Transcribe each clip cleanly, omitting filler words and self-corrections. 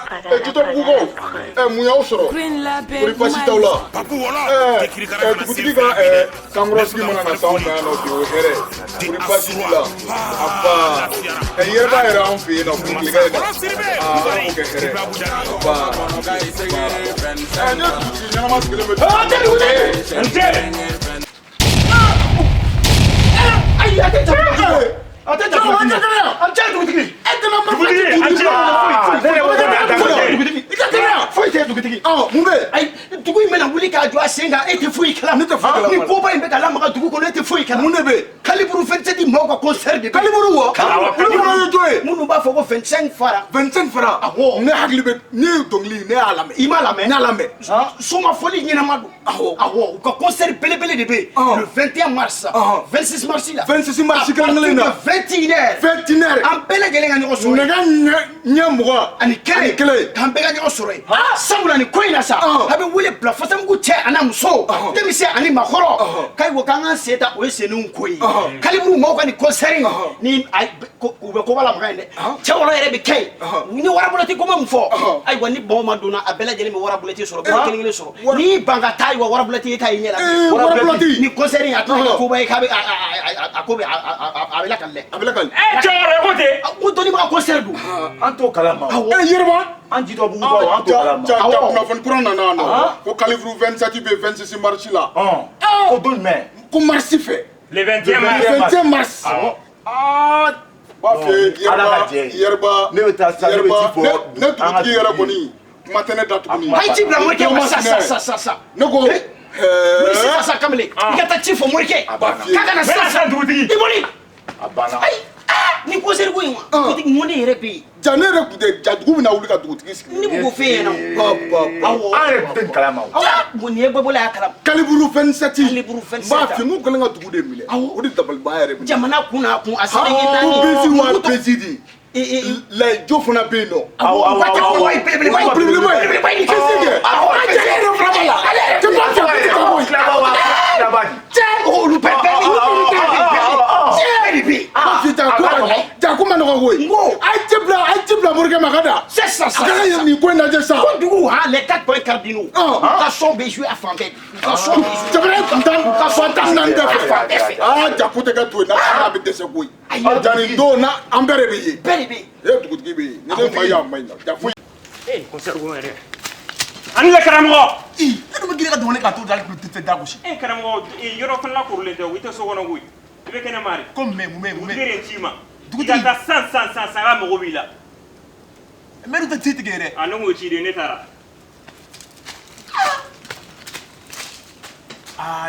tu te bugo muya osoro kuri pasi tawla dugutigi ka kankɔrɔsigi mana na s'anw fɛ yan nɔ bi o hɛrɛ kuri pasi la aba yerba yɛrɛ anw fɛ yen nɔ kuntilikɛ in na ala k'o kɛ hɛrɛ aba ne dugutigi ɲɛnama sigilen bɛ ayi a tɛ taa Ate dugutigi. Foyi tɛ dugutigi. Mun bɛ? Ayi dugu in bɛna wuli k'a jɔ a sen kan e tɛ foyi kala. Ne tɛ foyi kala. Ni koba in bɛ ka lamaga dugu kɔnɔ e tɛ foyi kala. Mun de bɛ? Kaliburu 27 maaw ka concert de bɛ. Kaliburu wɔ? Kaliburu ye jɔn ye? Minnu b'a fɔ ko 25 fara. 25 fara? Awɔ. Ne hakili bɛ ne ye dɔnkili ne y'a lamɛn. I m'a lamɛn? Ne y'a lamɛn. Soma fɔli ɲɛnama don. Awɔ. U ka concert belebele de bɛ yen. Le 21 mars. 26 mars la. 26 mars kelen na. 21h. 21h. An bɛɛ lajɛlen ka ɲɔgɔn sɔrɔ. Nɛgɛ ɲɛ mugan ani kelen k'an bɛɛ ka ɲɔgɔn sɔrɔ yen. Sabula nin ko in na sa a bɛ wele bila fasamugu cɛ ani muso denmisɛn ani maakɔrɔ k'ayi ko k'an ka sen ta o ye senniw ko ye. Kaliburu maaw ka nin concert in ni u bɛ koba lamaga yen dɛ cɛ wɔɔrɔ yɛrɛ bɛ kɛ yen ni warabulati ko ma mun fɔ ayiwa ni baw ma donna a bɛɛ lajɛlen bɛ warabulati sɔrɔ bɛɛ kelen kelen sɔrɔ n'i ban ka taa ayiwa warabulati ye taa i ɲɛ la warabulati ni concert in a tɛna kɛ koba ye k'a bɛ a ko bɛ a bɛ lakalile. A bɛ lakalile. Cɛ wɔɔrɔ ko ten. Ko dɔnnibaga concert don. An t'o kalama. Yɛrɛma. An jitɔ bugu baw an t'o kalama. Kunnafoni kura nana yan nɔ ko kaliburu 27 bɛ 26 mars la. Ko don jumɛn? Ko mars fɛ. Le 21 mars. B'a fɛ Yɛrɛba ne bɛ taa sa ne bɛ ci fɔ ne dugutigi yɛrɛ kɔni kuma tɛ ne da tuguni. A ye ci bila Morikɛ ma sa. Ne ko sisan kamalen i ka taa ci fɔ Morikɛ k'a kana sisan dugutigi i boli. A banna. Ni concert ko in wa dugutigi mun de yɛrɛ bɛ yen. Ja ne yɛrɛ tun tɛ ja dugu bɛna wuli ka dugutigi sigi. Ne b'o f'e ɲɛna. Awɔ. An yɛrɛ tɛ nin kalama o. Bon nin ye bɛɛ bolo y'a kalama. Kaliburu 27. Kaliburu 27. N b'a f'i ye n ko kɛlen ka dugu de minɛ. Awɔ. O de dabaliban yɛrɛ minɛ. Jamana kun n'a kun a sera ɲɛ tan ni. Ko bisi wa bisi di. Layijo fana bɛ yen nɔ. Awɔ. Belebeleba in ni kɛse kɛ. Awɔ. A jɛ yɛrɛ fana b'a la. Cɛ b'a fɛ ka bɔ yen. Tilaba di. Cɛ olu bɛɛ bɛ jako ma nɔgɔ koyi a ye ci bila Morikɛ ma ka da a kana ye nin ko in lajɛ sa ko dugu les 4 points cardinaux ka son bɛ jouer a fan bɛɛ jamana kuntan ka son ta naani bɛɛ fɛ jako tɛ kɛ to yen n'a bɛ dɛsɛ koyi jani don na an bɛɛ de bɛ yen bɛɛ de bɛ yen dugutigi bɛ yen ni ne fa y'a maɲi na jafo concert ko yɛrɛ ani le karamɔgɔ e dun bɛ girin ka dumuni k'a to da tɛ da gosi karamɔgɔ yɔrɔ fana lakorilen tɛ o i tɛ so kɔnɔ koyi i bɛ kɛnɛ mari ko mun dugutigi ci ma dugutigi ka taa san ka mago b'i la mɛri tɛ ci tigɛ dɛ ne m'o ci de ne taara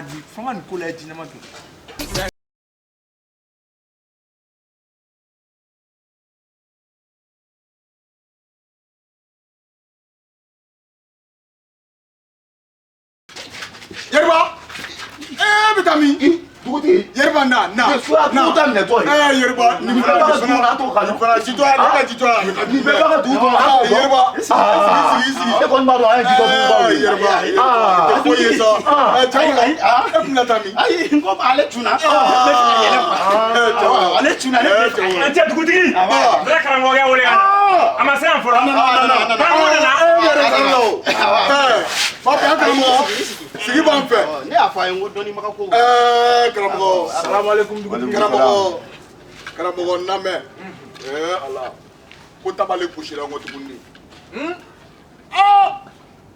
nin fanga nin ko la ye jinɛma don Yɛrɛba bɛ taa min dugutigi Yɛrɛba na ta minɛ tɔ ye Yɛrɛba nin bɛ ka sɔn a to kan fana jitɔ ne ka jitɔ nin bɛɛ b'a ka dugu kɔnɔ Yɛrɛba sigi e kɔni b'a dɔn an ye jitɔ dugu baw ye Yɛrɛba tɛ foyi ye sa cɛ e kun na taa min ayi n ko ale tunna ale tunna ne cɛ dugutigi n bɛ karamɔgɔkɛ wele ka na a ma se yan fɔlɔ b'a fɛ an karamɔgɔ sigi b'an fɛ ne y'a fɔ a ye n ko dɔnnibaga ko karamɔgɔ salamalekun dugutigi karamɔgɔ namɛ ala ko tabale gosira n ko tuguni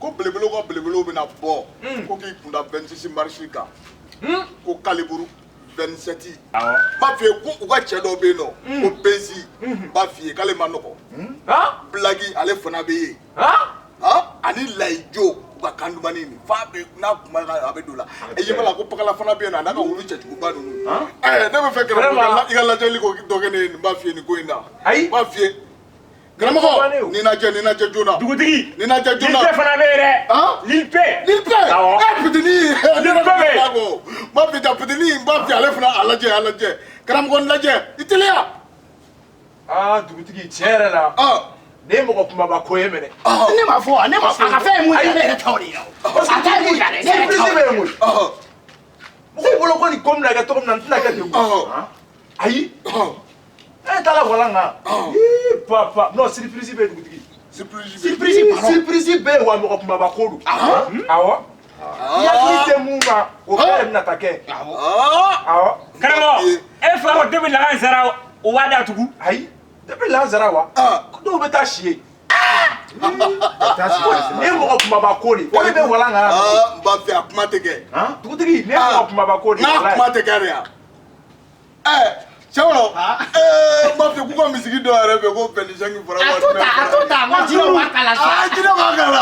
ko belebelew ka belebelew bɛna bɔ ko k'i kunda 26 mars kan ko kaliburu 27 b'a f'i ye ko u ka cɛ dɔw bɛ yen nɔ ko bezi b'a f'i ye k'ale ma nɔgɔ bilagi ale fana bɛ yen ani layijo ka kan dumani nin fa bɛ n'a kuma a bɛ don la e ɲɛ b'a la ko pakala fana bɛ yen nɔ a n'a ka wulu cɛjuguba ninnu ne bɛ fɛ karamɔgɔ i ka lajɛli ko dɔ kɛ ne ye nin b'a f'i ye nin ko in na ayi b'a f'i ye karamɔgɔ nin lajɛ joona dugutigi nin lajɛ joona Lilpe fana bɛ yen dɛ Lilpe awɔ pitini Lilpe bɛ yen b'a f'i ta pitini b'a f'i ale fana a lajɛ karamɔgɔ nin lajɛ i teliya dugutigi tiɲɛ yɛrɛ la ne mɔgɔ kumaba ko ye minɛ ne ma fɔ a ka fɛn ye mun ye ne yɛrɛ t'o de ye a t'a ye mun ye dɛ ne yɛrɛ t'o de ye mɔgɔw bolo ko nin ko bɛna kɛ cogo min na n tɛna kɛ ten ayi e t'a la walan kan papa non surprise bɛ dugutigi Surprise bɛ wa mɔgɔ kumaba ko don. Awɔ. Yakili tɛ mun kan o bɛɛ bɛna ta kɛ. Awɔ. Karamɔgɔ e fa ko depuis lansara o b'a datugu. Ayi depuis lansara wa. Dɔw bɛ taa si ye. Ne mɔgɔ kumaba ko de. O de bɛ walan kan. N b'a fɛ a kuma tɛ kɛ. Dugutigi ne mɔgɔ kumaba ko de. N'a kuma tɛ kɛ de yan. Cɛkɔrɔ n b'a fɛ k'u ka misiri dɔ yɛrɛ bɛ ko pɛnisangi fɔra. A to ta, ko jinɛ b'a kala sa. Jinɛ b'a kala.